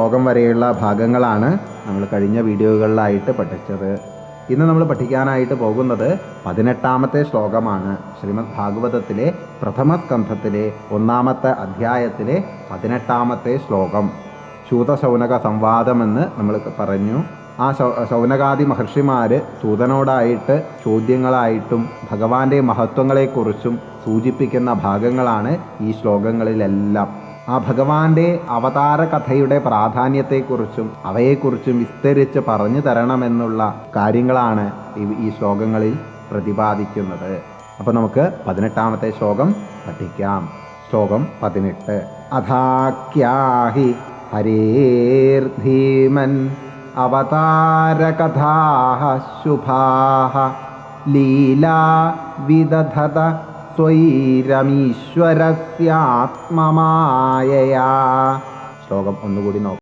ശ്ലോകം വരെയുള്ള ഭാഗങ്ങളാണ് നമ്മൾ കഴിഞ്ഞ വീഡിയോകളിലായിട്ട് പഠിച്ചത്. ഇന്ന് നമ്മൾ പഠിക്കാനായിട്ട് പോകുന്നത് 18ാമത്തെ ശ്ലോകമാണ്. ശ്രീമദ് ഭാഗവതത്തിലെ പ്രഥമ സ്കന്ധത്തിലെ 1ാമത്തെ അധ്യായത്തിലെ 18ാമത്തെ ശ്ലോകം. ശൂതശൗനക സംവാദമെന്ന് നമ്മൾ പറഞ്ഞു. ആ ശൗനകാദി മഹർഷിമാർ സൂതനോടായിട്ട് ചോദ്യങ്ങളായിട്ടും ഭഗവാന്റെ മഹത്വങ്ങളെക്കുറിച്ചും സൂചിപ്പിക്കുന്ന ഭാഗങ്ങളാണ് ഈ ശ്ലോകങ്ങളിലെല്ലാം. ആ ഭഗവാന്റെ അവതാര കഥയുടെ പ്രാധാന്യത്തെക്കുറിച്ചും അവയെക്കുറിച്ചും വിസ്തരിച്ച് പറഞ്ഞു തരണമെന്നുള്ള കാര്യങ്ങളാണ് ഈ ശ്ലോകങ്ങളിൽ പ്രതിപാദിക്കുന്നത്. അപ്പോൾ നമുക്ക് 18ാമത്തെ ശ്ലോകം പഠിക്കാം. ശ്ലോകം 18. അഥാക്യാഹി ഹരേർധീമൻ അവതാരകഥാഃ ശുഭാഃ ലീലാ വിദധത സ്വൈരമീശ്വരസ്യാത്മമായയാ. ശ്ലോകം ഒന്നുകൂടി നോക്കാം.